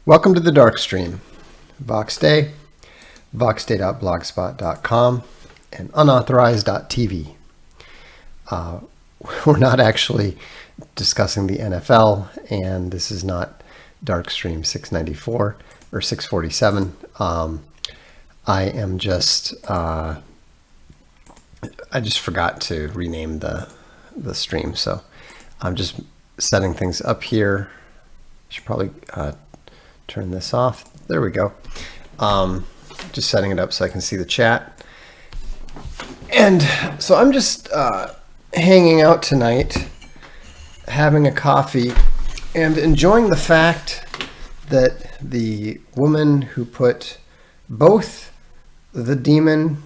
Welcome to the Darkstream. Vox Day, voxday.blogspot.com, and unauthorized.tv. We're not actually discussing the NFL, and this is not Darkstream 694 or 647. I just forgot to rename the stream, so I'm just setting things up here. Should probably turn this off. There we go. Just setting it up so I can see the chat. And so I'm just hanging out tonight, having a coffee, and enjoying the fact that the woman who put both the demon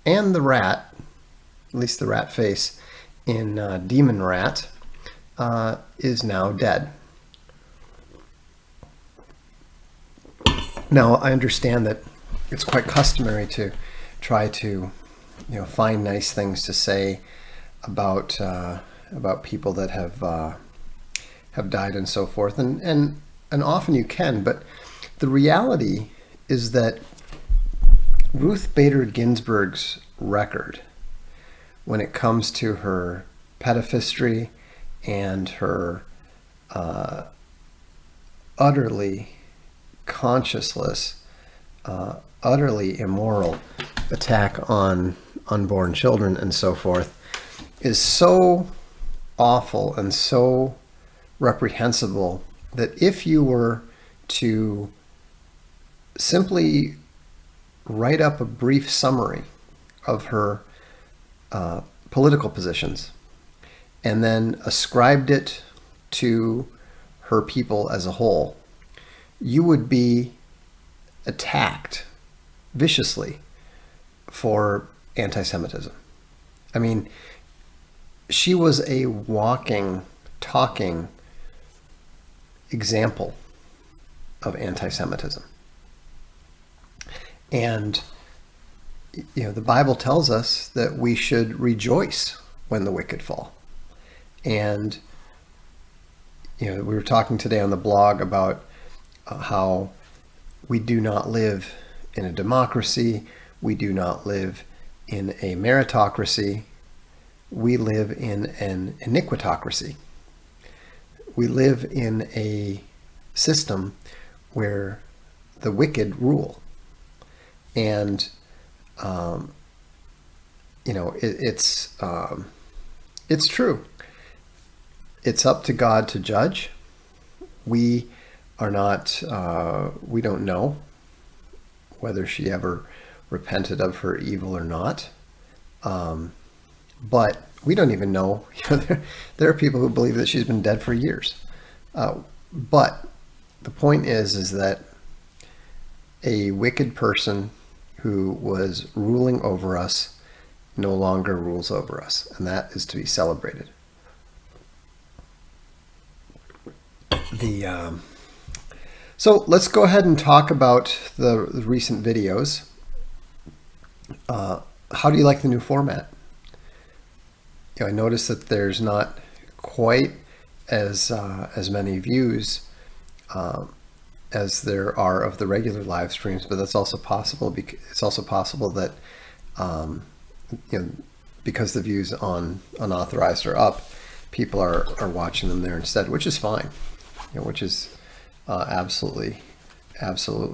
and the rat, at least the rat face, in Demon Rat, is now dead. Now, I understand that it's quite customary to try to, find nice things to say about people that have died and so forth, and often you can. But the reality is that Ruth Bader Ginsburg's record, when it comes to her pedophilia and her utterly conscienceless, utterly immoral attack on unborn children and so forth, is so awful and so reprehensible that if you were to simply write up a brief summary of her political positions and then ascribed it to her people as a whole, you would be attacked viciously for anti-Semitism. I mean, she was a walking, talking example of anti-Semitism. And, the Bible tells us that we should rejoice when the wicked fall. And, we were talking today on the blog about how we do not live in a democracy, we do not live in a meritocracy, we live in an iniquitocracy. We live in a system where the wicked rule. And, it's true. It's up to God to judge. We are not, we don't know whether she ever repented of her evil or not. But we don't even know. There are people who believe that she's been dead for years. But the point is that a wicked person who was ruling over us no longer rules over us, and that is to be celebrated. So let's go ahead and talk about the recent videos. How do you like the new format? I noticed that there's not quite as many views as there are of the regular live streams, but that's also possible. It's also possible that because the views on unauthorized are up, people are watching them there instead, which is fine. Which is absolutely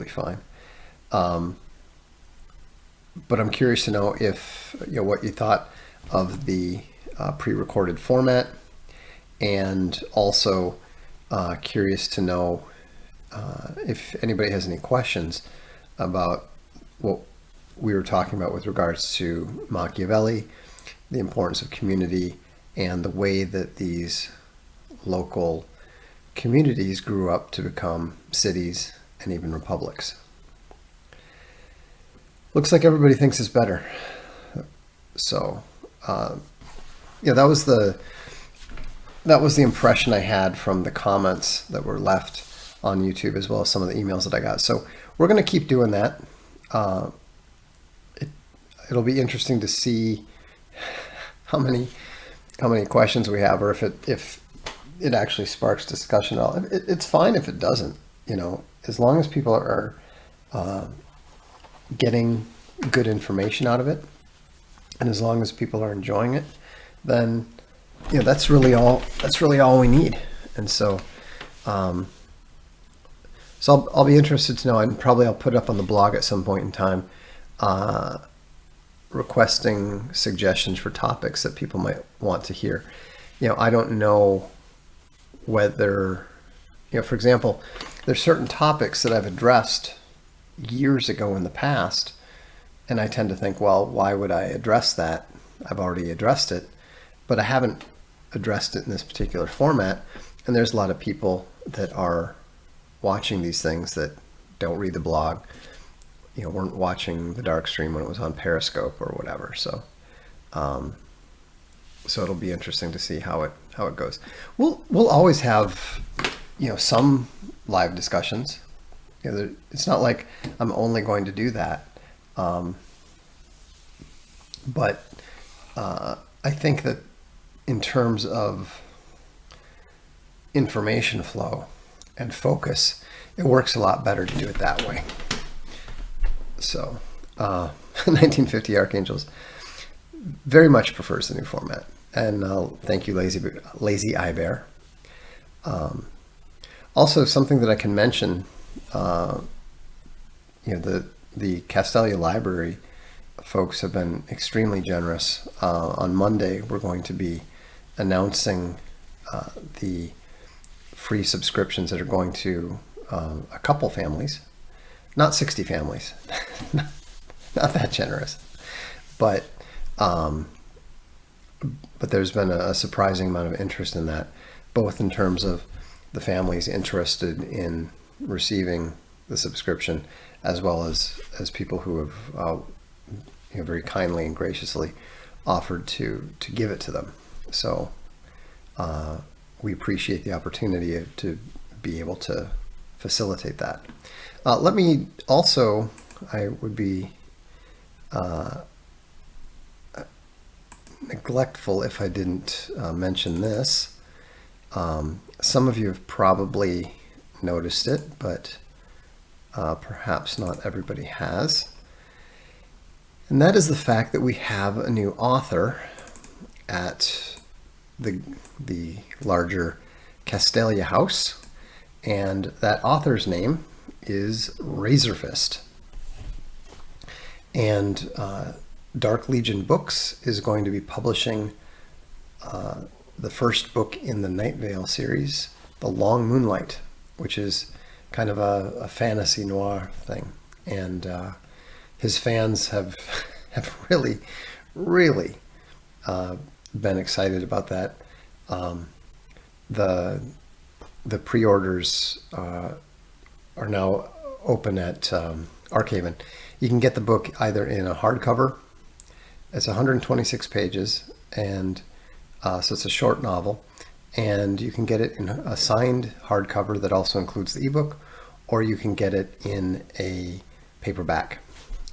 fine. But I'm curious to know if what you thought of the pre-recorded format, and also curious to know if anybody has any questions about what we were talking about with regards to Machiavelli, the importance of community, and the way that these local communities grew up to become cities and even republics. Looks like everybody thinks it's better. So, that was the impression I had from the comments that were left on YouTube, as well as some of the emails that I got. So we're going to keep doing that. It'll be interesting to see how many questions we have, or if it actually sparks discussion at all. It's fine if it doesn't. as long as people are getting good information out of it, and as long as people are enjoying it, then that's really all we need. And so I'll be interested to know, and probably I'll put up on the blog at some point in time, requesting suggestions for topics that people might want to hear. I don't know whether, for example, there's certain topics that I've addressed years ago in the past, and I tend to think, well, why would I address that? I've already addressed it, but I haven't addressed it in this particular format. And there's a lot of people that are watching these things that don't read the blog, weren't watching the Darkstream when it was on Periscope or whatever. So it'll be interesting to see how it goes. We'll always have, some live discussions. It's not like I'm only going to do that. But I think that in terms of information flow and focus, it works a lot better to do it that way. So 1950 Archangels very much prefers the new format. And thank you, Lazy iBear. Also, something that I can mention, the Castelia Library folks have been extremely generous. On Monday, we're going to be announcing the free subscriptions that are going to a couple families, not 60 families, not that generous, but there's been a surprising amount of interest in that, both in terms of the families interested in receiving the subscription, as well as people who have very kindly and graciously offered to give it to them. So we appreciate the opportunity to be able to facilitate that. Let me also, I would be neglectful if I didn't mention this. Some of you have probably noticed it, but perhaps not everybody has. And that is the fact that we have a new author at the larger Castelia house, and that author's name is Razorfist. And Dark Legion Books is going to be publishing the first book in the Night Vale series, The Long Moonlight, which is kind of a fantasy noir thing. And his fans have really been excited about that. The pre-orders are now open at Archaven. You can get the book either in a hardcover. It's 126 pages, and so it's a short novel, and you can get it in a signed hardcover that also includes the ebook, or you can get it in a paperback.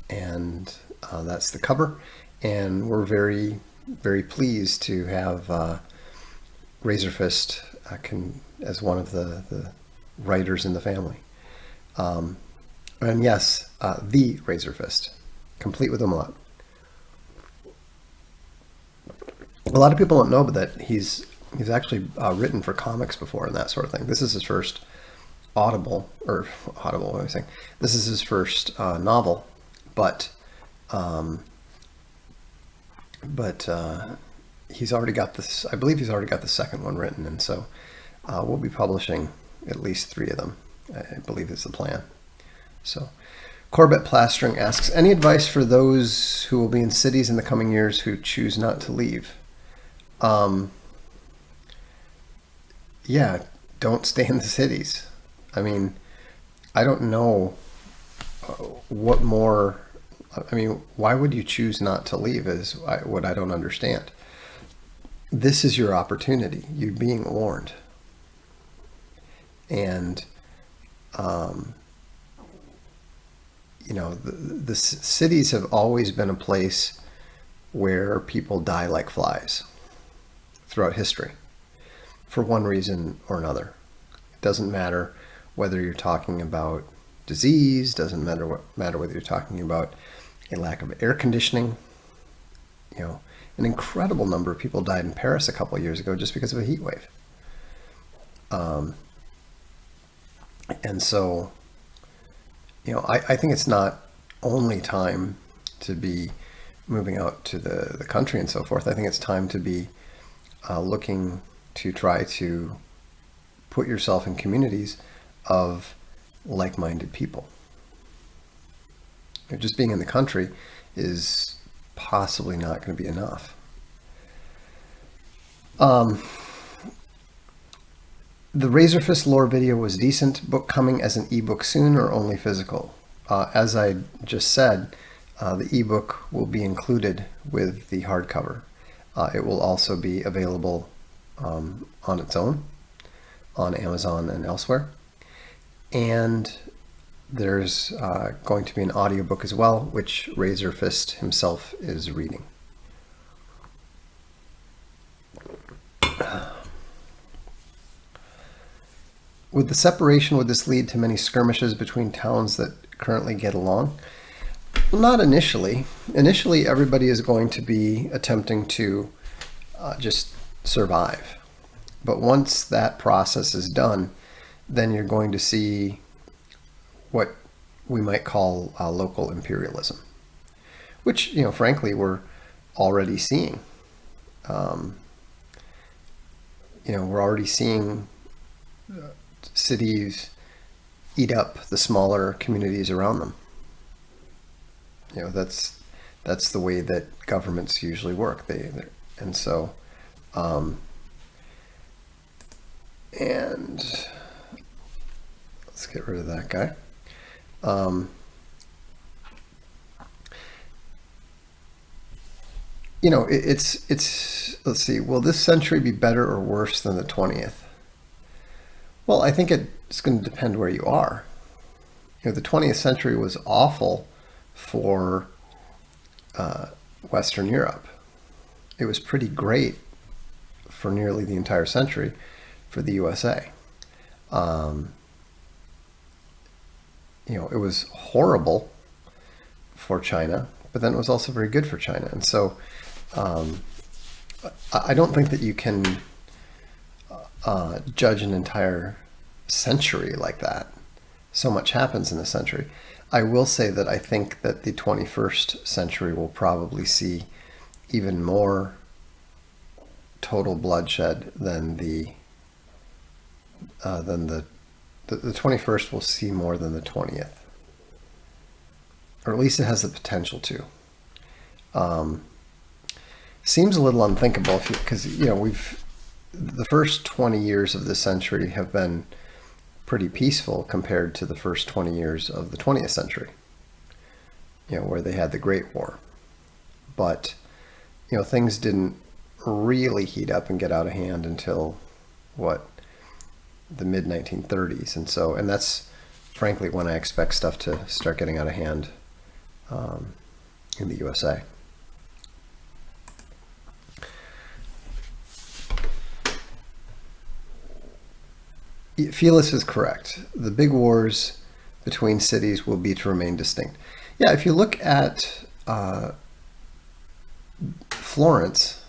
And that's the cover, and we're very, very pleased to have Razorfist as one of the writers in the family. And yes, the Razorfist, complete with umlaut. A lot of people don't know, but that he's actually written for comics before and that sort of thing. This is his first audible, what am I saying? This is his first novel, but he's already got this. I believe he's already got the second one written, and so we'll be publishing at least 3 of them. I believe is the plan. So, Corbett Plastering asks, any advice for those who will be in cities in the coming years who choose not to leave? Yeah, don't stay in the cities. I mean, I don't know what more. I mean, why would you choose not to leave is what I don't understand. This is your opportunity. You're being warned. And, the cities have always been a place where people die like flies throughout history for one reason or another. It doesn't matter whether you're talking about disease, doesn't matter whether you're talking about a lack of air conditioning. An incredible number of people died in Paris a couple of years ago just because of a heat wave. And so, I think it's not only time to be moving out to the country and so forth. I think it's time to be looking to try to put yourself in communities of like-minded people. Just being in the country is possibly not going to be enough. The Razorfist lore video was decent. Book coming as an ebook soon or only physical? As I just said, the ebook will be included with the hardcover. It will also be available on its own on Amazon and elsewhere. And there's going to be an audiobook as well, which Razorfist himself is reading. With the separation, would this lead to many skirmishes between towns that currently get along? Well, not initially. Initially, everybody is going to be attempting to just survive. But once that process is done, then you're going to see what we might call local imperialism, which, frankly, we're already seeing. We're already seeing cities eat up the smaller communities around them. That's the way that governments usually work. And so, and let's get rid of that guy. It's let's see, will this century be better or worse than the 20th? Well, I think it's going to depend where you are. The 20th century was awful for Western Europe. It was pretty great for nearly the entire century for the USA. It was horrible for China, but then it was also very good for China. And so I don't think that you can judge an entire century like that. So much happens in a century. I will say that I think that the 21st century will probably see even more total bloodshed than the 21st will see more than the 20th, or at least it has the potential to. Seems a little unthinkable because the first 20 years of this century have been pretty peaceful compared to the first 20 years of the 20th century, where they had the Great War. But, things didn't really heat up and get out of hand until, the mid-1930s. And that's frankly when I expect stuff to start getting out of hand in the USA. Felix is correct. The big wars between cities will be to remain distinct. Yeah, if you look at Florence,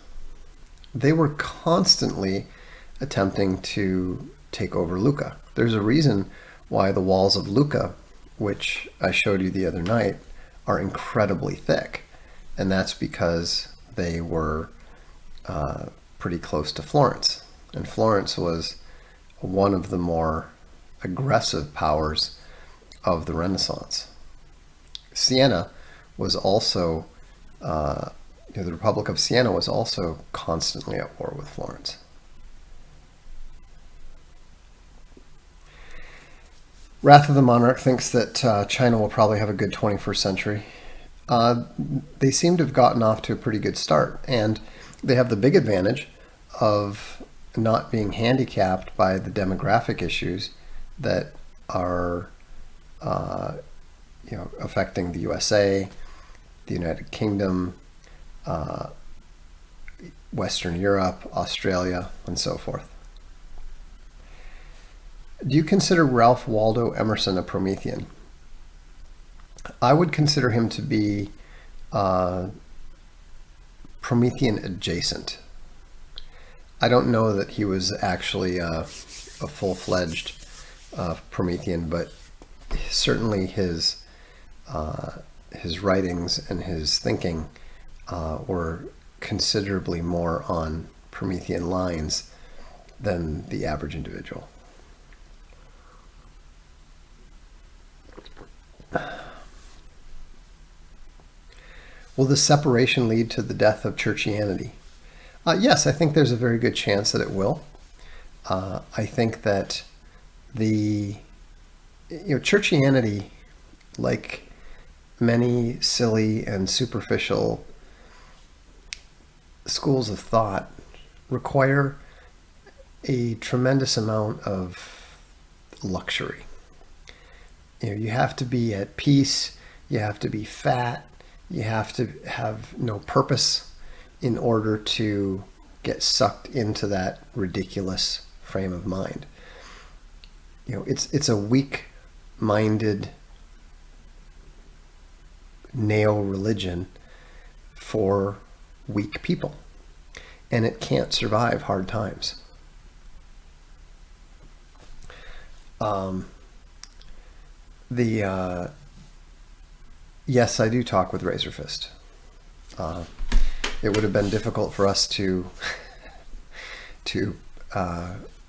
they were constantly attempting to take over Lucca. There's a reason why the walls of Lucca, which I showed you the other night, are incredibly thick. And that's because they were pretty close to Florence. And Florence was one of the more aggressive powers of the Renaissance. Siena was also, the Republic of Siena was also constantly at war with Florence. Wrath of the Monarch thinks that China will probably have a good 21st century. They seem to have gotten off to a pretty good start, and they have the big advantage of not being handicapped by the demographic issues that are affecting the USA, the United Kingdom, Western Europe, Australia, and so forth. Do you consider Ralph Waldo Emerson a Promethean? I would consider him to be Promethean adjacent. I don't know that he was actually a full-fledged Promethean, but certainly his writings and his thinking were considerably more on Promethean lines than the average individual. Will the separation lead to the death of churchianity? Yes, I think there's a very good chance that it will. I think that churchianity, like many silly and superficial schools of thought, require a tremendous amount of luxury. You have to be at peace, you have to be fat, you have to have no purpose in order to get sucked into that ridiculous frame of mind. It's a weak-minded neo-religion for weak people, and it can't survive hard times. Yes, I do talk with Razor Fist. It would have been difficult for us to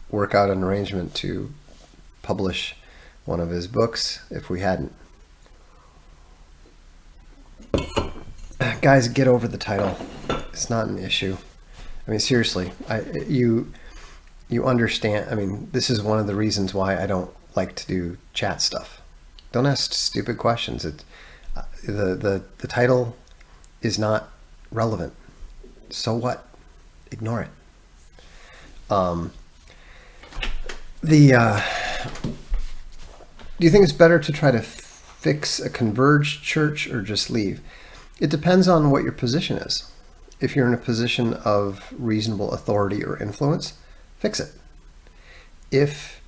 work out an arrangement to publish one of his books if we hadn't. Guys, get over the title. It's not an issue. I mean, seriously, you understand. I mean, this is one of the reasons why I don't like to do chat stuff. Don't ask stupid questions. The title is not relevant. So what? Ignore it. Do you think it's better to try to fix a converged church or just leave? It depends on what your position is. If you're in a position of reasonable authority or influence, fix it. If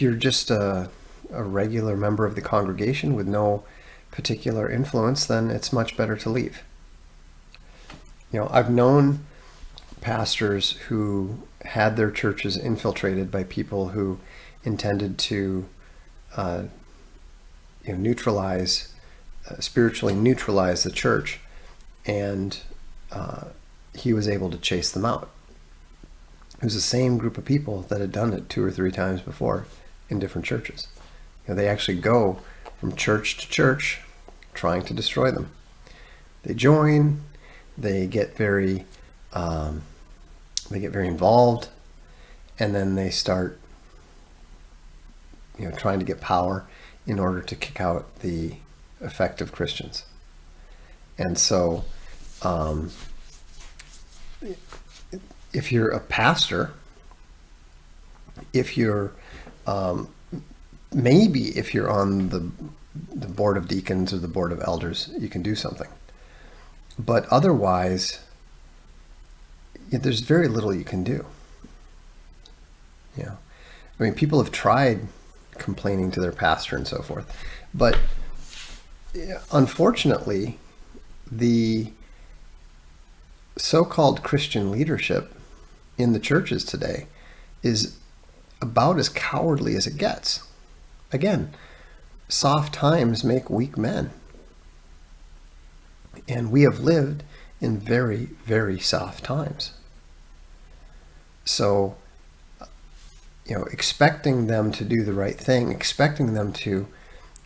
you're just a regular member of the congregation with no particular influence, then it's much better to leave. I've known pastors who had their churches infiltrated by people who intended to spiritually neutralize the church, and he was able to chase them out. It was the same group of people that had done it 2 or 3 times before in different churches. They actually go from church to church trying to destroy them. They join, they get very involved, and then they start trying to get power in order to kick out the effective Christians. And so if you're a pastor, if you're maybe if you're on the board of deacons or the board of elders, you can do something. But otherwise, there's very little you can do. I mean, people have tried complaining to their pastor and so forth, but unfortunately, the so-called Christian leadership in the churches today is about as cowardly as it gets. Again, soft times make weak men. And we have lived in very, very soft times. So, expecting them to do the right thing, expecting them to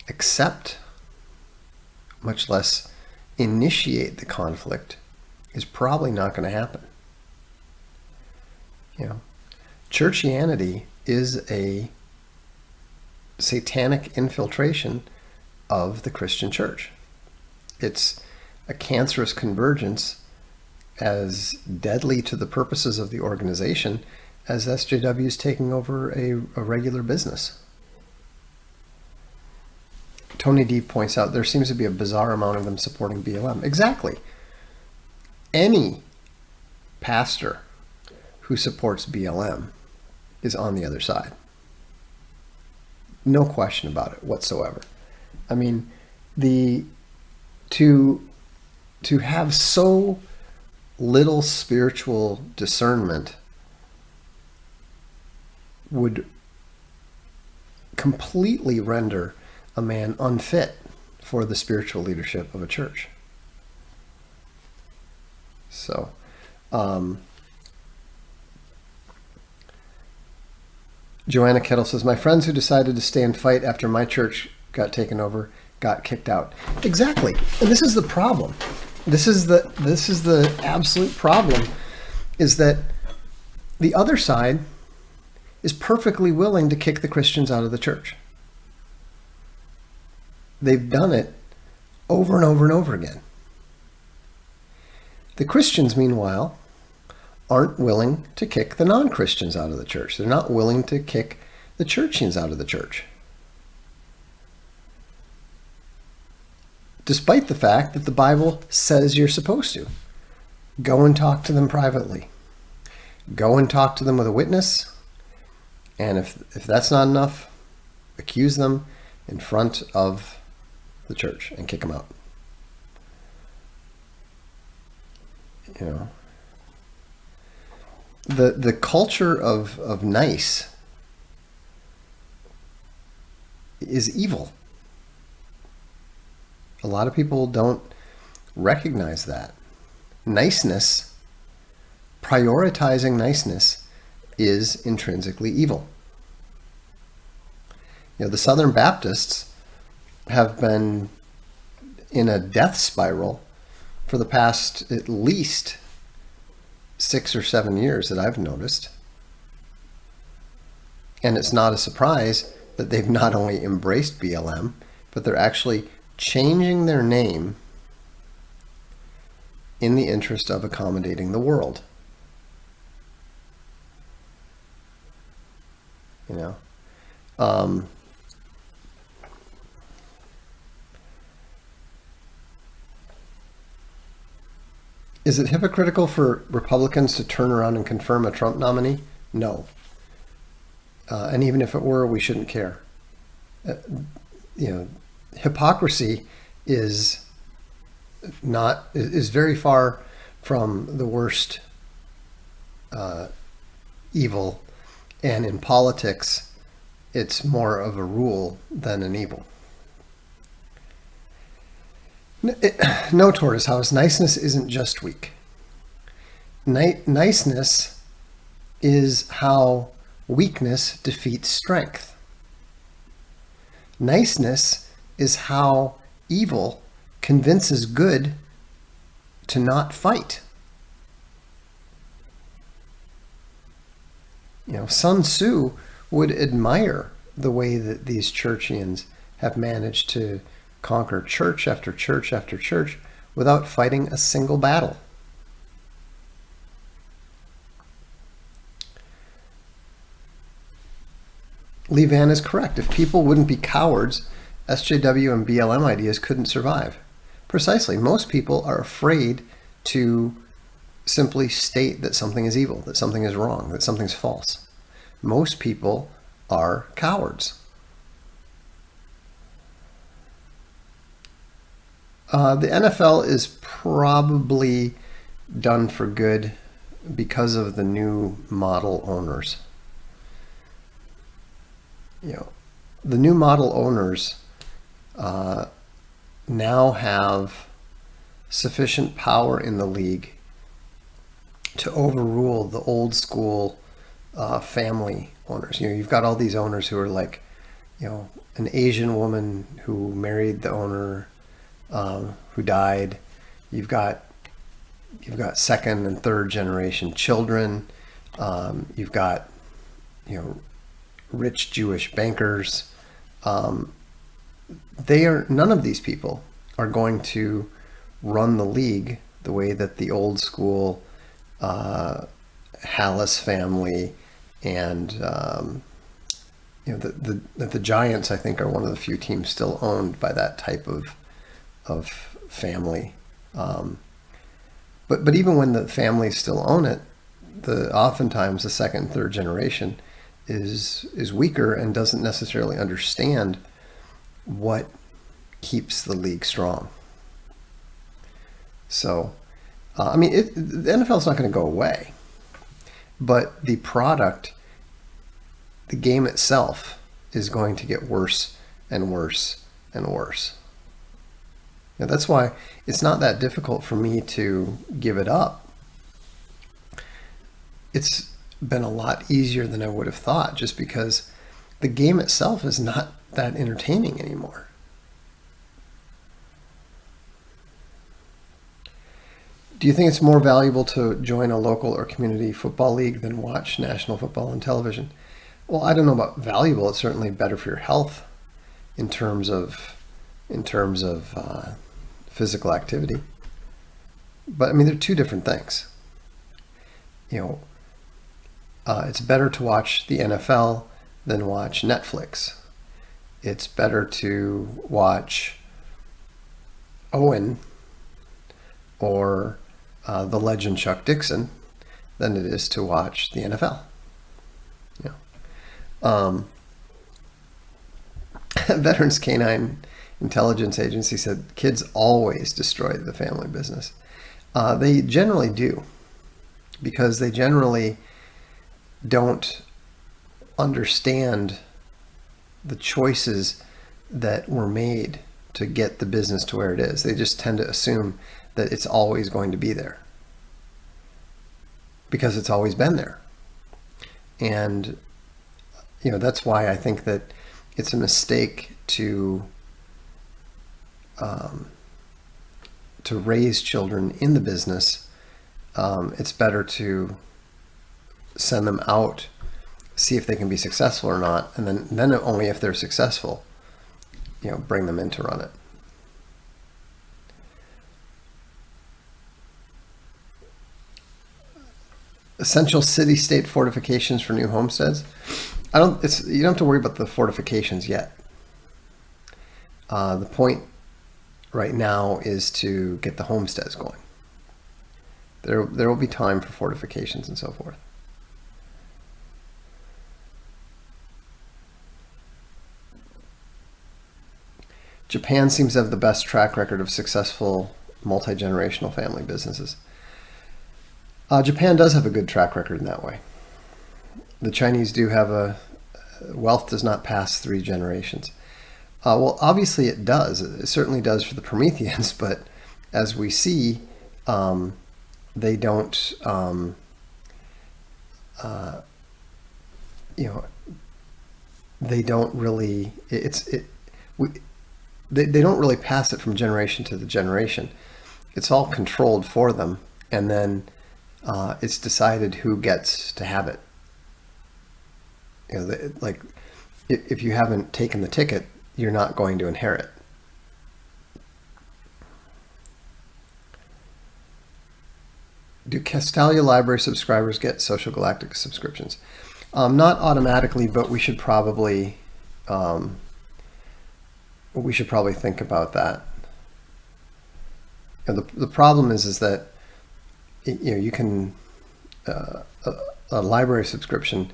accept, much less initiate the conflict, is probably not going to happen. Churchianity is a satanic infiltration of the Christian church. It's a cancerous convergence as deadly to the purposes of the organization as SJWs taking over a regular business. Tony D points out there seems to be a bizarre amount of them supporting BLM. Exactly. Any pastor who supports BLM is on the other side. No question about it whatsoever. I mean, to have so little spiritual discernment would completely render a man unfit for the spiritual leadership of a church. So, Joanna Kettle says, my friends who decided to stay and fight after my church got taken over got kicked out. Exactly. And this is the problem. This is the absolute problem, is that the other side is perfectly willing to kick the Christians out of the church. They've done it over and over and over again. The Christians, meanwhile, aren't willing to kick the non-Christians out of the church. They're not willing to kick the churchians out of the church, despite the fact that the Bible says you're supposed to. Go and talk to them privately. Go and talk to them with a witness. And if that's not enough, accuse them in front of the church and kick them out. You know, the culture of nice is evil. A lot of people don't recognize that. Niceness, prioritizing niceness, is intrinsically evil. You know, the Southern Baptists have been in a death spiral for the past at least 6 or 7 years that I've noticed. And it's not a surprise that they've not only embraced BLM, but they're actually changing their name in the interest of accommodating the world. You know, is it hypocritical for Republicans to turn around and confirm a Trump nominee? No. And even if it were, we shouldn't care. You know, hypocrisy is very far from the worst evil, and in politics, it's more of a rule than an evil. No, Tortoise House, niceness isn't just weak. Niceness is how weakness defeats strength. Niceness is how evil convinces good to not fight. You know, Sun Tzu would admire the way that these churchians have managed to conquer church after church after church without fighting a single battle. Lee Van is correct. If people wouldn't be cowards, SJW and BLM ideas couldn't survive. Precisely. Most people are afraid to simply state that something is evil, that something is wrong, that something's false. Most people are cowards. The NFL is probably done for good because of the new model owners. You know, the new model owners now have sufficient power in the league to overrule the old school family owners. You know, you've got all these owners who are like, you know, an Asian woman who married the owner who died. You've got second and third generation children. You've got, you know, rich Jewish bankers. None of these people are going to run the league the way that the old school Hallis family and you know, the Giants, I think, are one of the few teams still owned by that type of family. But even when the families still own it, oftentimes the second and third generation is weaker and doesn't necessarily understand what keeps the league strong. So, I mean, the NFL is not going to go away, but the product, the game itself, is going to get worse and worse and worse. Now, that's why it's not that difficult for me to give it up. It's been a lot easier than I would have thought, just because the game itself is not that entertaining anymore. Do you think it's more valuable to join a local or community football league than watch national football on television? Well, I don't know about valuable. It's certainly better for your health in terms of physical activity. But I mean, they're two different things. It's better to watch the NFL than watch Netflix. It's better to watch Owen or the legend Chuck Dixon than it is to watch the NFL. Veterans Canine Intelligence Agency said kids always destroy the family business. They generally do, because they generally don't understand the choices that were made to get the business to where it is. They just tend to assume that it's always going to be there because it's always been there. And that's why I think that it's a mistake to raise children in the business. It's better to send them out, see if they can be successful or not, and then only if they're successful, bring them in to run it. Essential city-state fortifications for new homesteads. You don't have to worry about the fortifications yet. The point right now is to get the homesteads going. There will be time for fortifications and so forth. Japan seems to have the best track record of successful multi-generational family businesses. Japan does have a good track record in that way. The Chinese do have wealth does not pass 3 generations. Well, obviously it does. It certainly does for the Prometheans, but as we see, they don't, they don't really, they don't really pass it from generation to the generation. It's all controlled for them, and then it's decided who gets to have it. Like if you haven't taken the ticket, you're not going to inherit. Do Castalia Library subscribers get Social Galactic subscriptions? Not automatically, but we should probably think about that. The problem is that you can a library subscription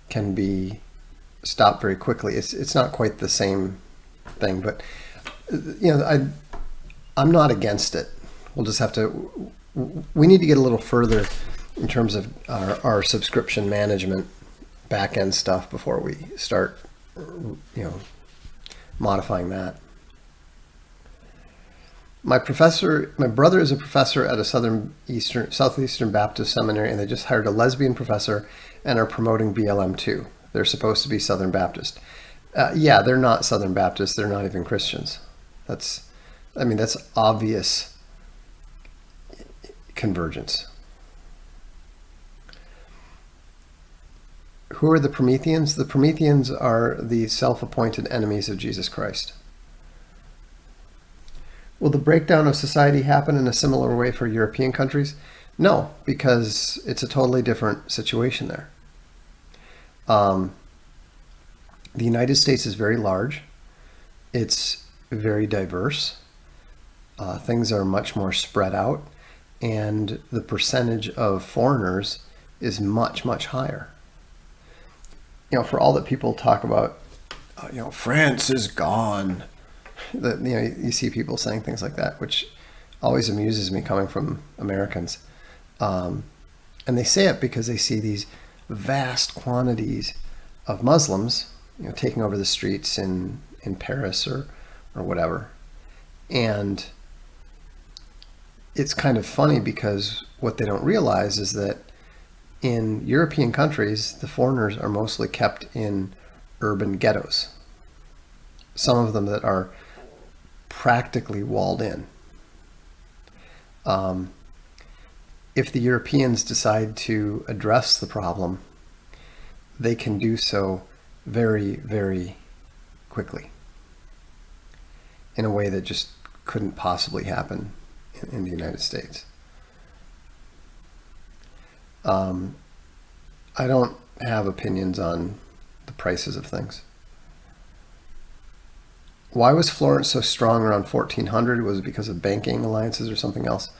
can be stopped very quickly. It's not quite the same thing, but I'm not against it. We'll just have to. We need to get a little further in terms of our subscription management back-end stuff before we start, modifying that. My brother is a professor at a Southeastern Baptist seminary, and they just hired a lesbian professor and are promoting BLM too. They're supposed to be Southern Baptist. Yeah, they're not Southern Baptist. They're not even Christians. That's obvious convergence. Who are the Prometheans? The Prometheans are the self-appointed enemies of Jesus Christ. Will the breakdown of society happen in a similar way for European countries? No, because it's a totally different situation there. The United States is very large. It's very diverse. Things are much more spread out, and the percentage of foreigners is much, much higher. For all that people talk about, France is gone. That you see people saying things like that, which always amuses me coming from Americans. And they say it because they see these vast quantities of Muslims, taking over the streets in Paris or whatever. And it's kind of funny because what they don't realize is that in European countries, the foreigners are mostly kept in urban ghettos. Some of them that are practically walled in. If the Europeans decide to address the problem, they can do so very, very quickly in a way that just couldn't possibly happen in the United States. I don't have opinions on the prices of things. Why was Florence so strong around 1400? Was it because of banking alliances or something else?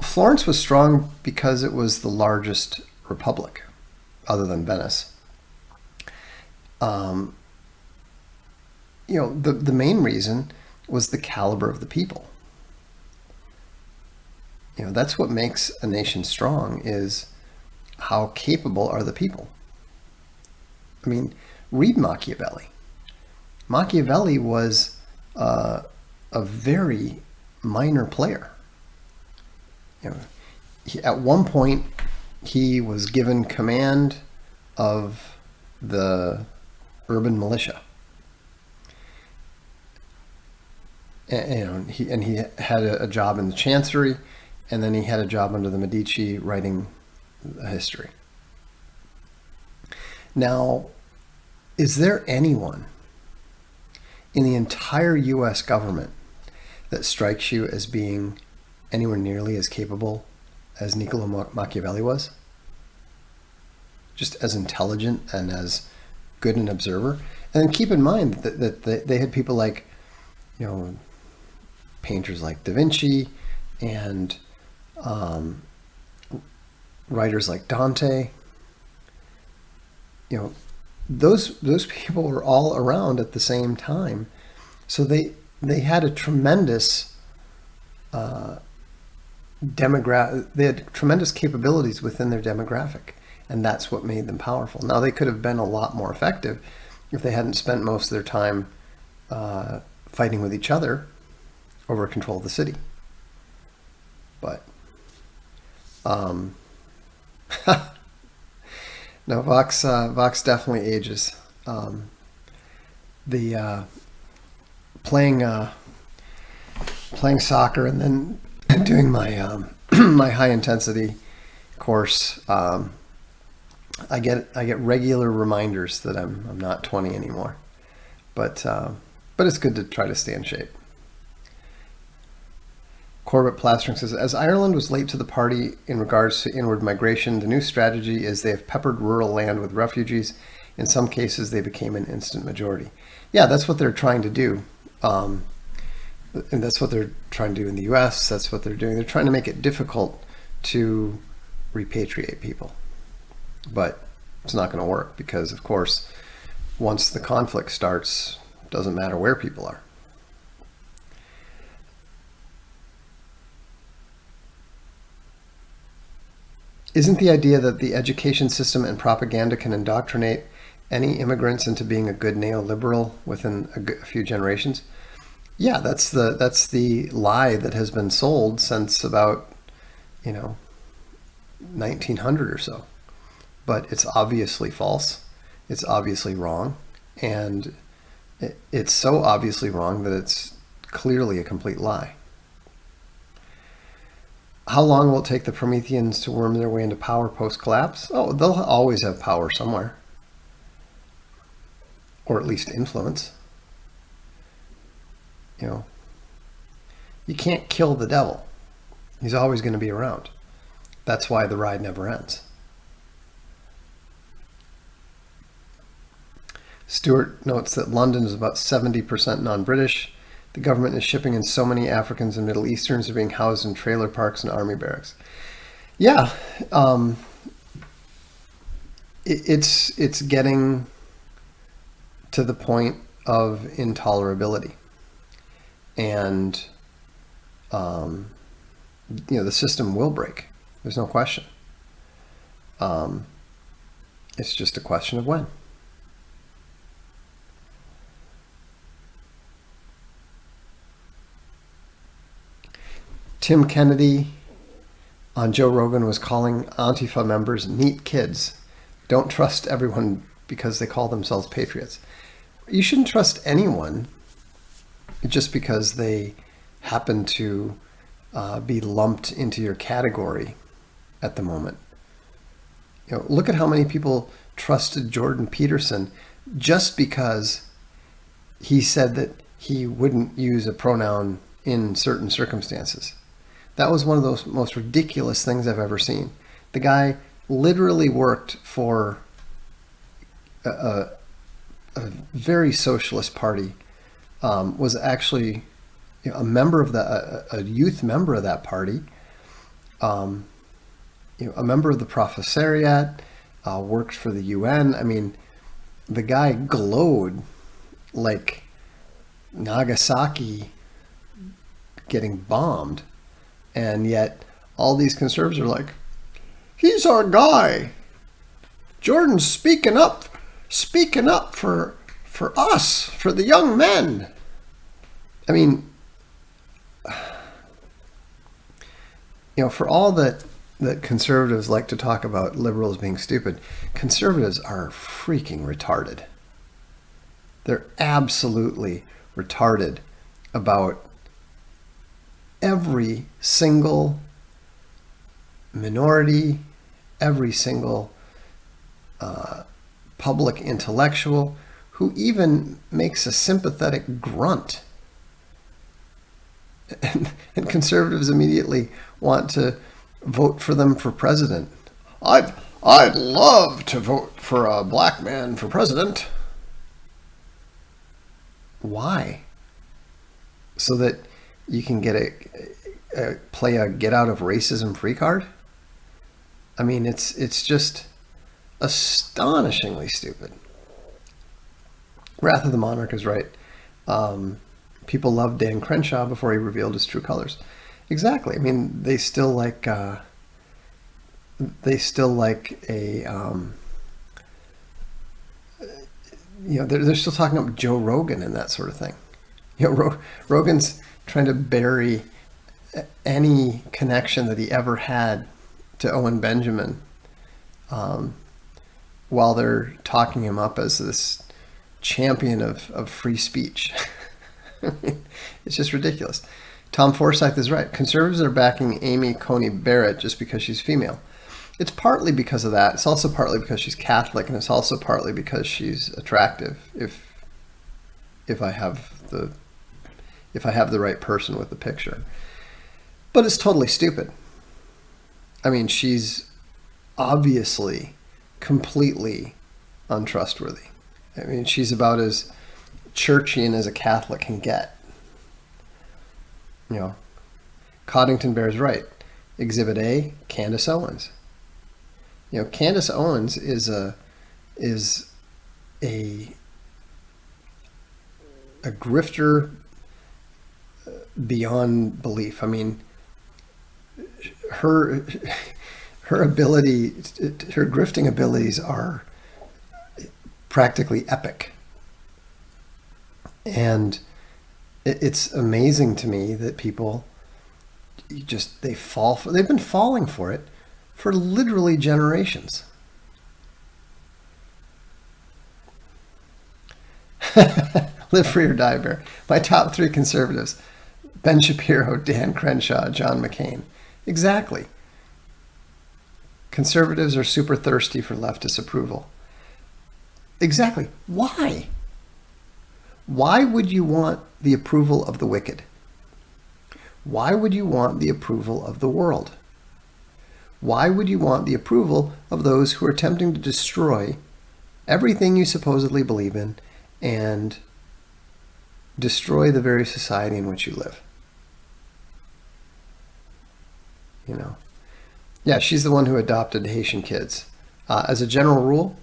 Florence was strong because it was the largest republic, other than Venice. The main reason was the caliber of the people. That's what makes a nation strong, is how capable are the people. I mean, read Machiavelli. Machiavelli was a very minor player. At one point, he was given command of the urban militia. And he had a job in the chancery, and then he had a job under the Medici writing a history. Now, is there anyone in the entire U.S. government that strikes you as being anywhere nearly as capable as Niccolo Machiavelli was? Just as intelligent and as good an observer? And then keep in mind that they had people like, painters like Da Vinci and writers like Dante. Those people were all around at the same time, so they had a tremendous demographic. They had tremendous capabilities within their demographic, and that's what made them powerful. Now, they could have been a lot more effective if they hadn't spent most of their time fighting with each other over control of the city. But no, Vox definitely ages. Playing soccer and then doing my my high intensity course, I get regular reminders that I'm not 20 anymore. But it's good to try to stay in shape. Corbett Plastering says, as Ireland was late to the party in regards to inward migration, the new strategy is they have peppered rural land with refugees. In some cases, they became an instant majority. Yeah, that's what they're trying to do. And that's what they're trying to do in the US. That's what they're doing. They're trying to make it difficult to repatriate people. But it's not going to work because, of course, once the conflict starts, it doesn't matter where people are. Isn't the idea that the education system and propaganda can indoctrinate any immigrants into being a good neoliberal within a few generations? Yeah, that's the lie that has been sold since about 1900 or so. But it's obviously false. It's obviously wrong, and it's so obviously wrong that it's clearly a complete lie. How long will it take the Prometheans to worm their way into power post-collapse? Oh, they'll always have power somewhere. Or at least influence. You can't kill the devil. He's always going to be around. That's why the ride never ends. Stuart notes that London is about 70% non-British. The government is shipping in so many Africans and Middle Easterns are being housed in trailer parks and army barracks. Yeah, it's getting to the point of intolerability. And, the system will break. There's no question. It's just a question of when. Tim Kennedy on Joe Rogan was calling Antifa members neat kids. Don't trust everyone because they call themselves patriots. You shouldn't trust anyone just because they happen to be lumped into your category at the moment. Look at how many people trusted Jordan Peterson just because he said that he wouldn't use a pronoun in certain circumstances. That was one of those most ridiculous things I've ever seen. The guy literally worked for a very socialist party, was actually a member of a youth member of that party, a member of the Professoriate, worked for the UN. I mean, the guy glowed like Nagasaki getting bombed. And yet all these conservatives are like, he's our guy. Jordan's speaking up for us, for the young men. I mean, for all that conservatives like to talk about liberals being stupid, conservatives are freaking retarded. They're absolutely retarded about every single minority, every single public intellectual who even makes a sympathetic grunt. And conservatives immediately want to vote for them for president. I'd love to vote for a black man for president. Why? So that you can get play a get out of racism free card? I mean, it's just astonishingly stupid. Wrath of the Monarch is right. People loved Dan Crenshaw before he revealed his true colors. Exactly. I mean, they still like a they're still talking about Joe Rogan and that sort of thing. Rogan's trying to bury any connection that he ever had to Owen Benjamin, while they're talking him up as this champion of free speech. It's just ridiculous. Tom Forsyth is right. Conservatives are backing Amy Coney Barrett just because she's female. It's partly because of that. It's also partly because she's Catholic, and it's also partly because she's attractive. If I have the right person with the picture. But it's totally stupid. I mean, she's obviously completely untrustworthy. I mean, she's about as churchian as a Catholic can get. Coddington Bear's right. Exhibit A, Candace Owens. Candace Owens is a grifter beyond belief. I mean, her grifting abilities are practically epic. And it's amazing to me that people they've been falling for it for literally generations. Live free or die, Bear. My top 3 conservatives: Ben Shapiro, Dan Crenshaw, John McCain. Exactly. Conservatives are super thirsty for leftist approval. Exactly. Why? Why would you want the approval of the wicked? Why would you want the approval of the world? Why would you want the approval of those who are attempting to destroy everything you supposedly believe in and destroy the very society in which you live. You know, yeah, she's the one who adopted Haitian kids. As a general rule,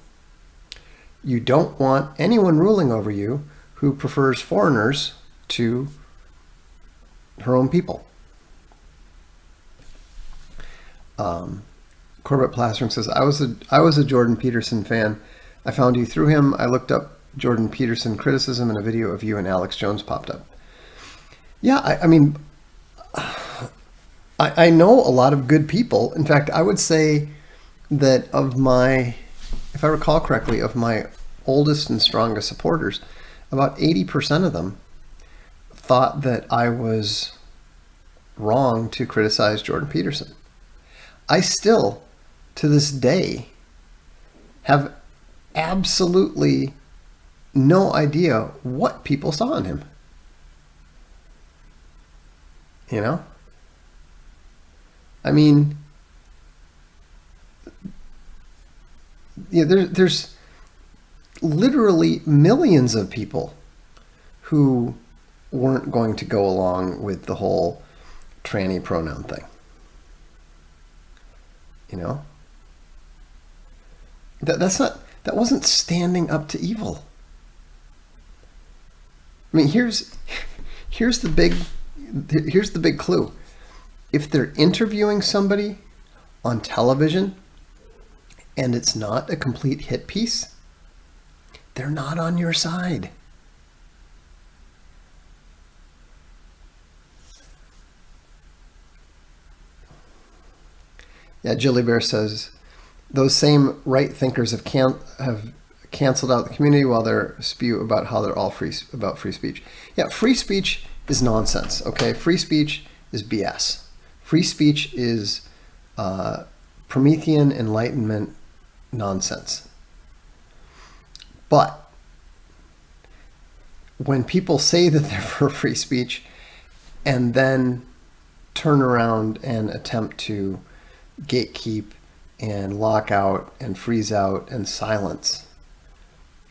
you don't want anyone ruling over you who prefers foreigners to her own people. Corbett Plastering says, I was a Jordan Peterson fan. I found you through him. I looked up Jordan Peterson criticism and a video of you and Alex Jones popped up. Yeah, I mean, I know a lot of good people. In fact, I would say that if I recall correctly, of my oldest and strongest supporters, about 80% of them thought that I was wrong to criticize Jordan Peterson. I still, to this day, have absolutely no idea what people saw in him. You know? I mean, yeah, there's literally millions of people who weren't going to go along with the whole tranny pronoun thing. You know? That wasn't standing up to evil. I mean, here's the big clue. If they're interviewing somebody on television and it's not a complete hit piece, they're not on your side. Yeah, Jilly Bear says, those same right thinkers have canceled out the community while they're spew about how they're all about free speech. Yeah, free speech is nonsense, okay? Free speech is BS. Free speech is Promethean Enlightenment nonsense. But when people say that they're for free speech and then turn around and attempt to gatekeep and lock out and freeze out and silence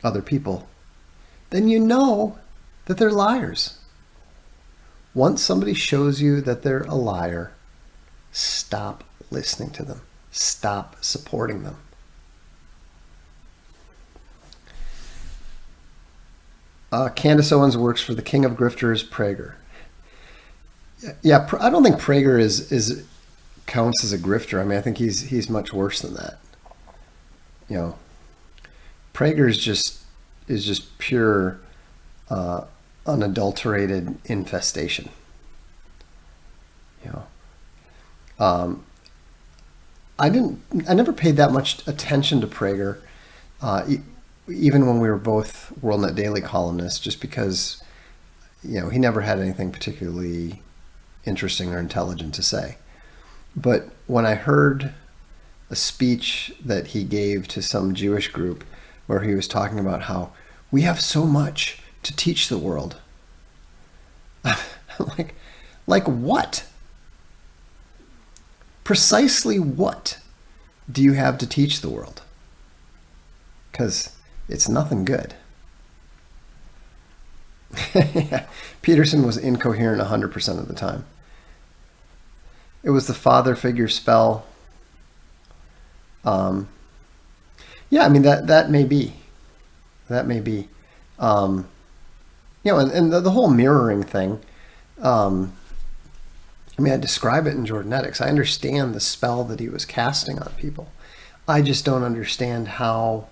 other people, then you know that they're liars. Once somebody shows you that they're a liar, stop listening to them. Stop supporting them. Candace Owens works for the king of grifters, Prager. Yeah, I don't think Prager is counts as a grifter. I mean, I think he's much worse than that. You know, Prager is just pure unadulterated infestation. You know, I never paid that much attention to Prager, even when we were both WorldNet Daily columnists, just because, you know, he never had anything particularly interesting or intelligent to say. But when I heard a speech that he gave to some Jewish group where he was talking about how we have so much to teach the world, I'm like what? Precisely what do you have to teach the world? Because it's nothing good. Peterson was incoherent 100% of the time. It was the father figure spell. Yeah, I mean, that may be. That may be. You know, and the whole mirroring thing, I mean, I describe it in Jordanetics. I understand the spell that he was casting on people. I just don't understand how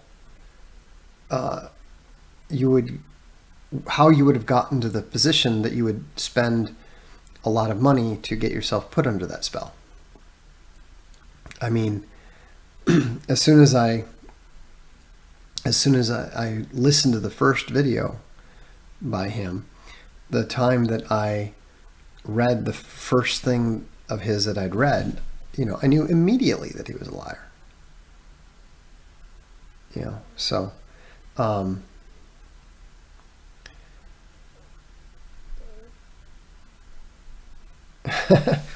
you would have gotten to the position that you would spend a lot of money to get yourself put under that spell. I mean, as soon as I listened to the first video by him, the time that I read the first thing of his that I'd read, you know, I knew immediately that he was a liar. You know, so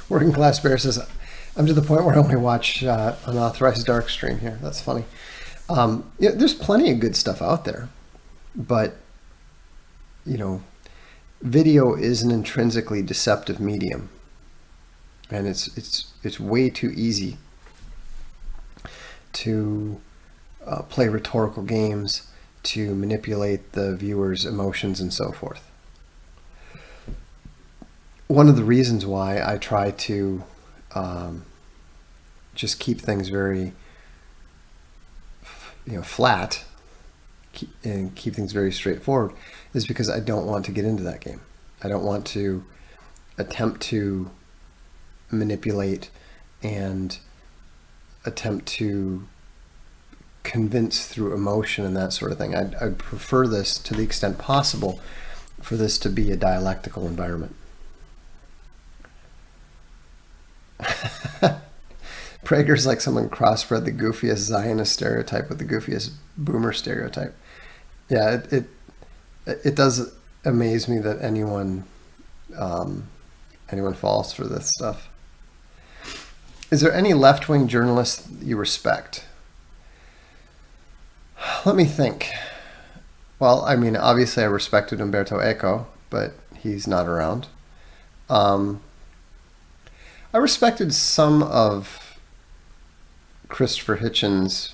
Working Class Bear says, I'm to the point where I only watch Unauthorized Darkstream here. That's funny. Yeah, there's plenty of good stuff out there, but, you know, video is an intrinsically deceptive medium, and it's way too easy to play rhetorical games, to manipulate the viewer's emotions and so forth. One of the reasons why I try to just keep things very flat and keep things very straightforward is because I don't want to get into that game. I don't want to attempt to manipulate and attempt to convince through emotion and that sort of thing. I'd prefer this, to the extent possible, for this to be a dialectical environment. Prager's like someone crossbred the goofiest Zionist stereotype with the goofiest boomer stereotype. Yeah, it does amaze me that anyone falls for this stuff. Is there any left-wing journalist you respect? Let me think. Well, I mean, obviously I respected Umberto Eco, but he's not around. I respected some of Christopher Hitchens'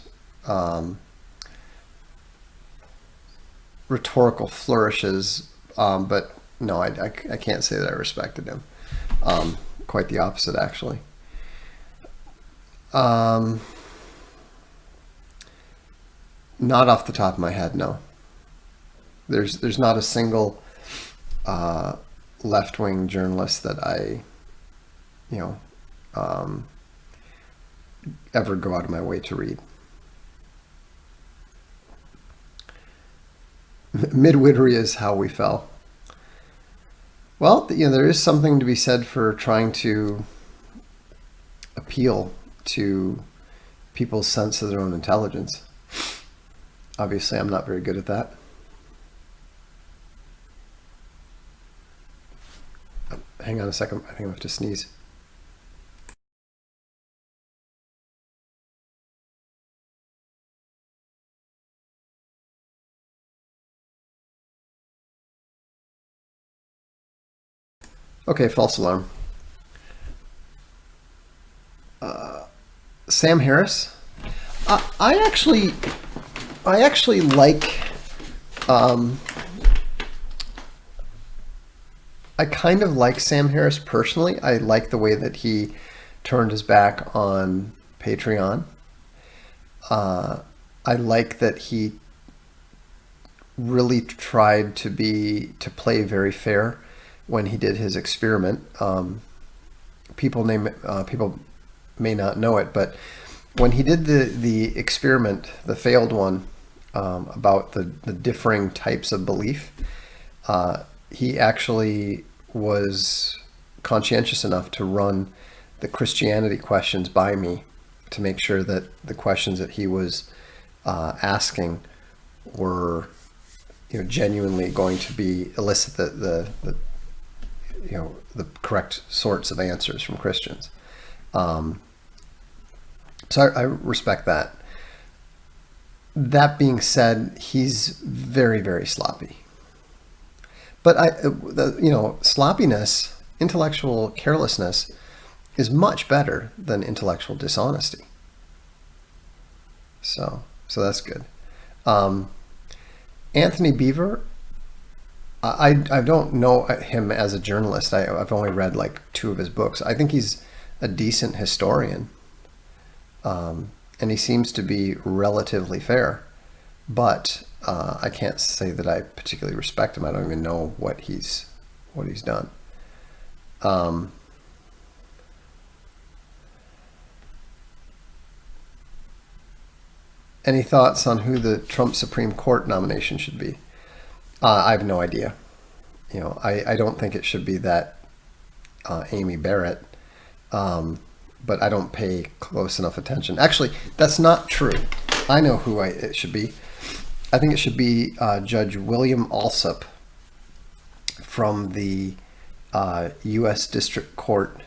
rhetorical flourishes, but no, I can't say that I respected him. Quite the opposite, actually. Not off the top of my head, no. There's not a single left-wing journalist that I, ever go out of my way to read. Midwintery is how we fell. Well, there is something to be said for trying to appeal to people's sense of their own intelligence. Obviously, I'm not very good at that. Hang on a second. I think I have to sneeze. Okay, false alarm. Sam Harris. I actually like. I kind of like Sam Harris personally. I like the way that he turned his back on Patreon. I like that he really tried to play very fair when he did his experiment. People may not know it, but when he did the experiment, the failed one, about the differing types of belief, he actually was conscientious enough to run the Christianity questions by me to make sure that the questions that he was asking were genuinely going to be elicit the correct sorts of answers from Christians. So I respect that. That being said, he's very, very sloppy. But sloppiness, intellectual carelessness, is much better than intellectual dishonesty. So that's good. Anthony Beaver, I don't know him as a journalist. I've only read like 2 of his books. I think he's a decent historian, and he seems to be relatively fair. But I can't say that I particularly respect him. I don't even know what he's done. Any thoughts on who the Trump Supreme Court nomination should be? I have no idea. I don't think it should be that Amy Barrett, but I don't pay close enough attention. Actually, that's not true. I know who it should be. I think it should be Judge William Alsup from the U.S. District Court,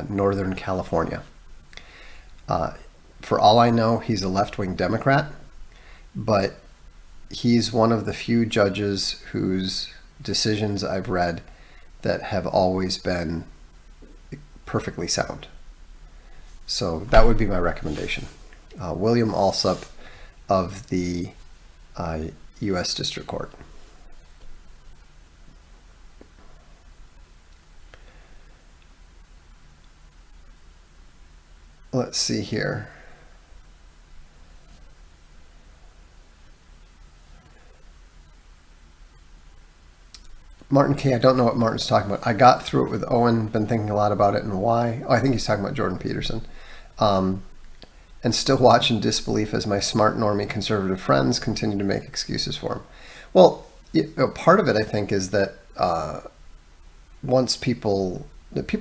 Northern California. For all I know, he's a left-wing Democrat, but he's one of the few judges whose decisions I've read that have always been perfectly sound. So that would be my recommendation. William Alsup of the U.S. District Court. Let's see here. Martin K., I don't know what Martin's talking about. I got through it with Owen, been thinking a lot about it and why. Oh, I think he's talking about Jordan Peterson. And still watch in disbelief as my smart normie conservative friends continue to make excuses for him. Well, part of it, I think, is that people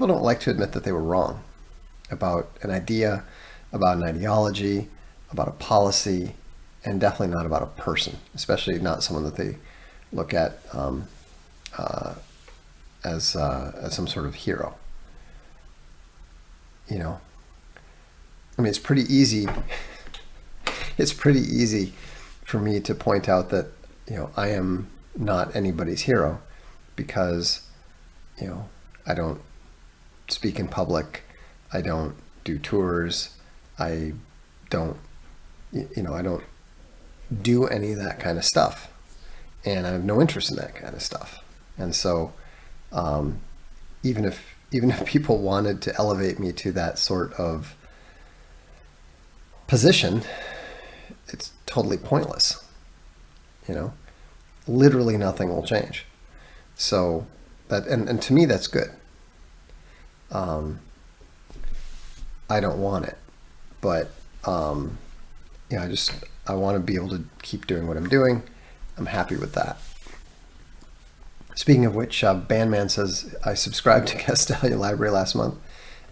don't like to admit that they were wrong about an idea, about an ideology, about a policy, and definitely not about a person, especially not someone that they look at as some sort of hero. You know, I mean, it's pretty easy. It's pretty easy for me to point out that, you know, I am not anybody's hero because, you know, I don't speak in public. I don't do tours. I don't do any of that kind of stuff. And I have no interest in that kind of stuff. And so even if people wanted to elevate me to that sort of position, it's totally pointless. You know, literally nothing will change. So that, and to me, that's good. I don't want it, but yeah, I want to be able to keep doing what I'm doing. I'm happy with that. Speaking of which, Bandman says, I subscribed to Castalia Library last month.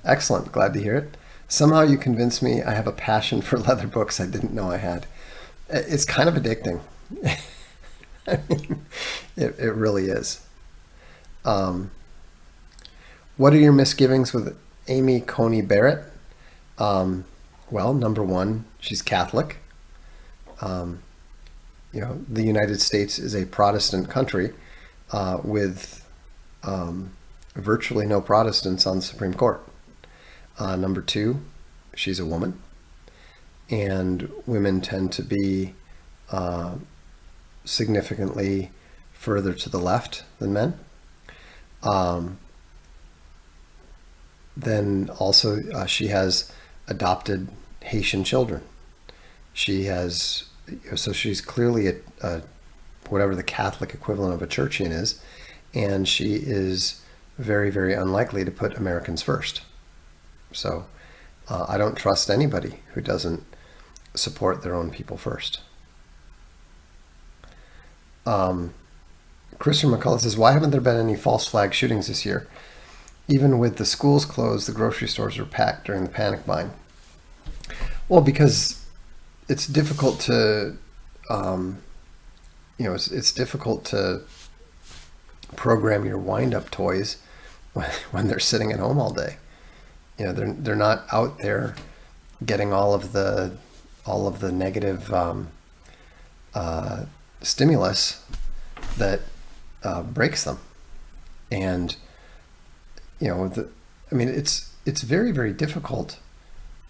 Excellent, glad to hear it. Somehow you convinced me I have a passion for leather books I didn't know I had. It's kind of addicting. I mean, it really is. What are your misgivings with Amy Coney Barrett? Well, number one, she's Catholic. You know, the United States is a Protestant country with virtually no Protestants on the Supreme Court. Number two, she's a woman, and women tend to be significantly further to the left than men. Then also she has adopted Haitian children. She has, so she's clearly a whatever the Catholic equivalent of a churchian is, and she is very, very unlikely to put Americans first. So I don't trust anybody who doesn't support their own people first. Christopher McCullough says, why haven't there been any false flag shootings this year? Even with the schools closed, the grocery stores were packed during the panic buying. Well, because it's difficult to, it's difficult to program your wind-up toys when they're sitting at home all day. You know, they're not out there getting all of the negative stimulus that breaks them. And you know, it's very, very difficult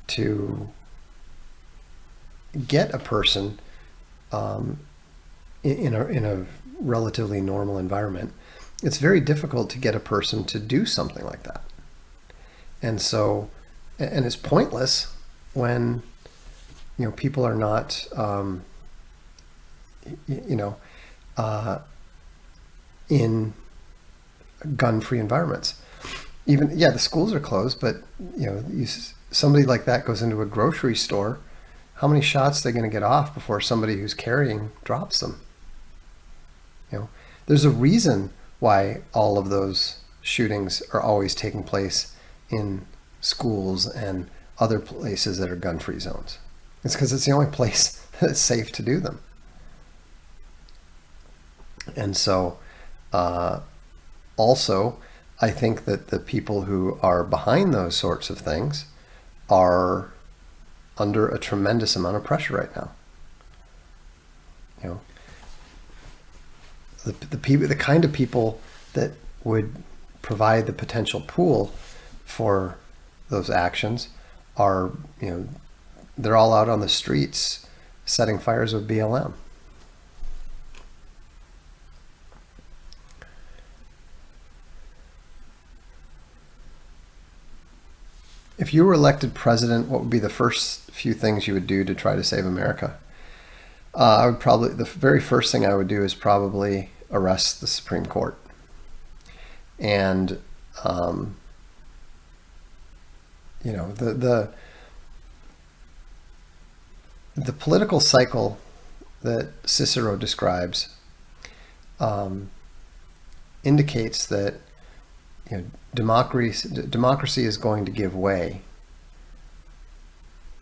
to get a person in a relatively normal environment. It's very difficult to get a person to do something like that. And so, and it's pointless when, you know, people are not, in gun-free environments. Even, yeah, the schools are closed, but, you know, somebody like that goes into a grocery store, how many shots are they going to get off before somebody who's carrying drops them? You know, there's a reason why all of those shootings are always taking place in schools and other places that are gun-free zones. It's because it's the only place that it's safe to do them. And so, also, I think that the people who are behind those sorts of things are under a tremendous amount of pressure right now. You the kind of people that would provide the potential pool for those actions are, they're all out on the streets setting fires with BLM. If you were elected president, what would be the first few things you would do to try to save America? I would probably, the very first thing I would do is probably arrest the Supreme Court. And, the political cycle that Cicero describes indicates that democracy is going to give way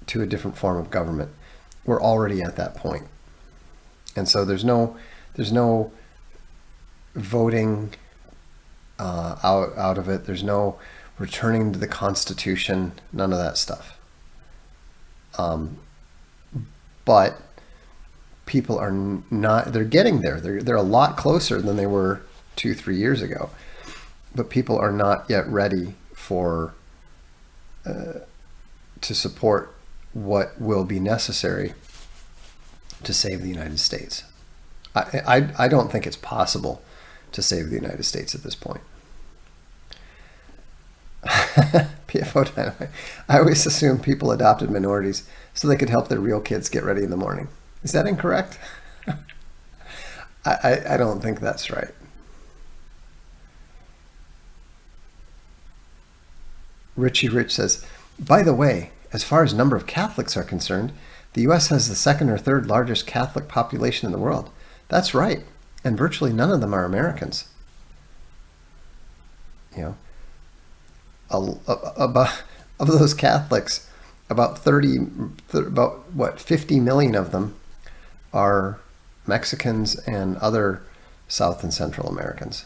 to a different form of government. We're already at that point. And so there's no voting out of it. There's no returning to the Constitution, none of that stuff. But people are not, they're getting there. They're a lot closer than they were 2-3 years ago. But people are not yet ready to support what will be necessary to save the United States. I don't think it's possible to save the United States at this point. PFO Dynamite. I always assumed people adopted minorities so they could help their real kids get ready in the morning. Is that incorrect? I don't think that's right. Richie Rich says, by the way, as far as number of Catholics are concerned, the U.S. has the second or third largest Catholic population in the world. That's right. And virtually none of them are Americans. Of those Catholics, about 50 million of them are Mexicans and other South and Central Americans.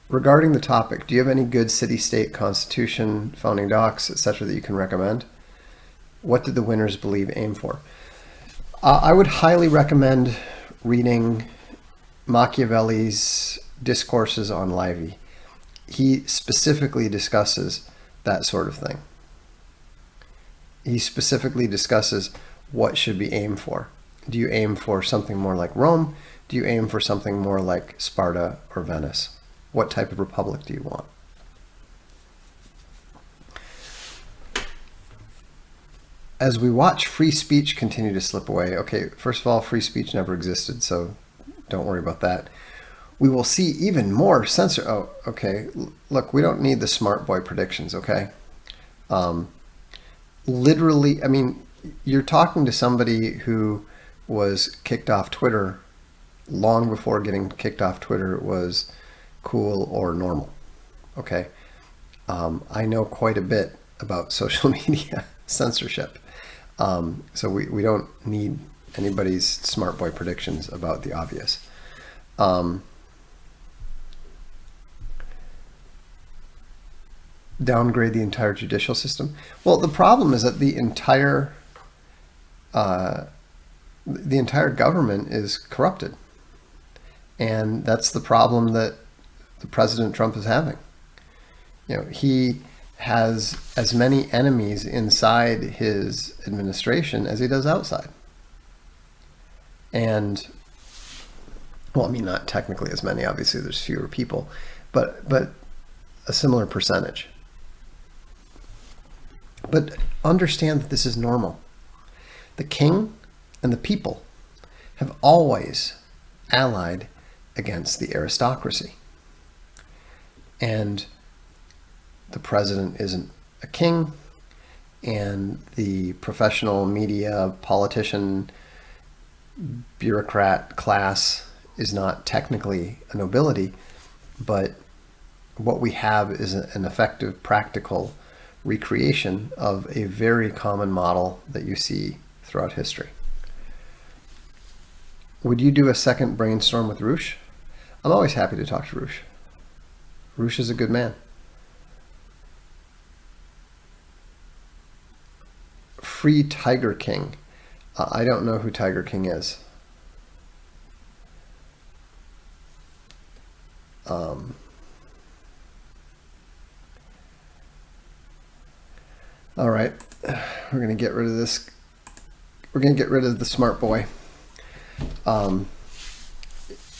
Regarding the topic, do you have any good city-state constitution, founding docs, etc. that you can recommend? What did the winners believe aim for? I would highly recommend reading Machiavelli's Discourses on Livy. He specifically discusses that sort of thing. He specifically discusses what should be aimed for. Do you aim for something more like Rome? Do you aim for something more like Sparta or Venice? What type of republic do you want? As we watch free speech continue to slip away, okay, first of all, free speech never existed, so don't worry about that. We will see even more censor. Oh, okay, look, we don't need the smart boy predictions, okay? Literally, I mean, you're talking to somebody who was kicked off Twitter long before getting kicked off Twitter was cool or normal. Okay. I know quite a bit about social media censorship. So we don't need anybody's smart boy predictions about the obvious. Downgrade the entire judicial system. Well, the problem is that the entire government is corrupted. And that's the problem that the President Trump is having. He has as many enemies inside his administration as he does outside. And, well, I mean, not technically as many, obviously there's fewer people, but a similar percentage. But understand that this is normal. The king and the people have always allied against the aristocracy. And the president isn't a king, and the professional media, politician, bureaucrat class is not technically a nobility, but what we have is an effective, practical recreation of a very common model that you see throughout history. Would you do a second brainstorm with Roosh? I'm always happy to talk to Roosh. Roosh is a good man. Free Tiger King. I don't know who Tiger King is. All right, we're going to get rid of this. We're going to get rid of the smart boy. I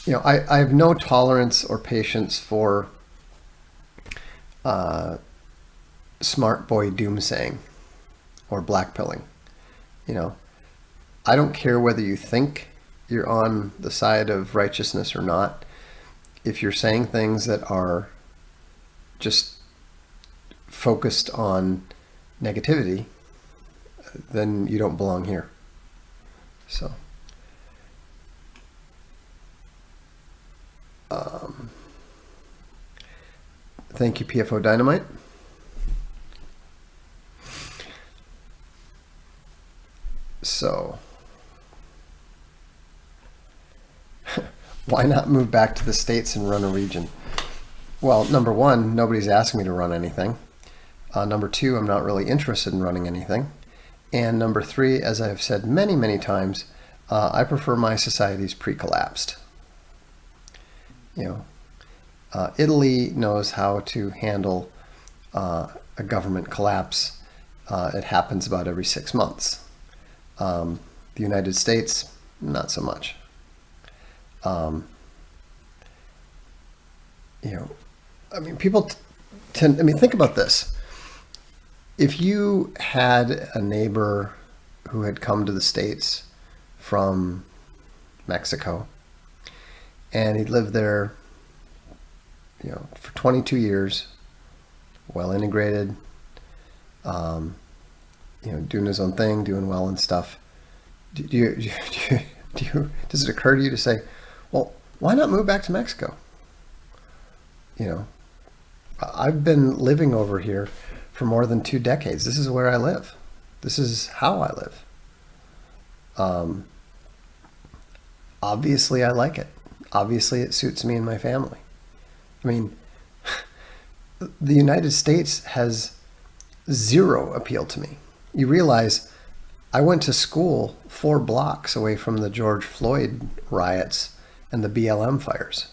have no tolerance or patience for smart boy doomsaying or blackpilling. I don't care whether you think you're on the side of righteousness or not. If you're saying things that are just focused on negativity, then you don't belong here. So, thank you, PFO Dynamite. So, why not move back to the States and run a region? Well, number one, nobody's asking me to run anything. Number two, I'm not really interested in running anything. And number three, as I've said many, many times, I prefer my societies pre-collapsed. Italy knows how to handle a government collapse. It happens about every 6 months. The United States, not so much. People tend, think about this. If you had a neighbor who had come to the States from Mexico, and he'd lived there, for 22 years, well integrated, doing his own thing, doing well and stuff. Does it occur to you to say, well, why not move back to Mexico? I've been living over here for more than 2 decades. This is where I live. This is how I live. Obviously, I like it. Obviously, it suits me and my family. The United States has zero appeal to me. You realize I went to school 4 blocks away from the George Floyd riots and the BLM fires.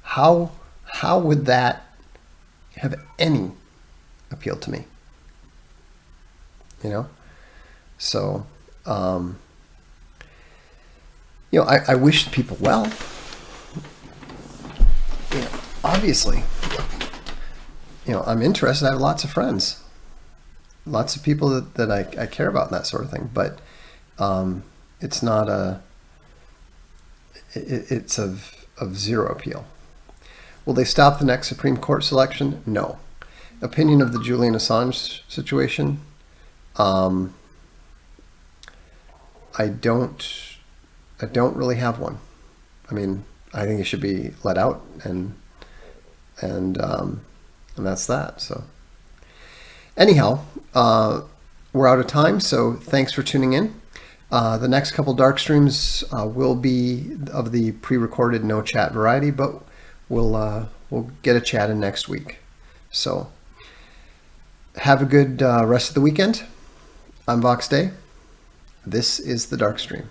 How would that have any appeal to me? So, I wish people well. Obviously, I'm interested. I have lots of friends, lots of people that I care about and that sort of thing. But it's not it's of zero appeal. Will they stop the next Supreme Court selection? No. Opinion of the Julian Assange situation? I don't really have one. I think he should be let out, and that's that. So, anyhow, we're out of time. So thanks for tuning in. The next couple dark streams will be of the pre-recorded no chat variety, but we'll get a chat in next week. So have a good rest of the weekend. I'm Vox Day. This is the Dark Stream.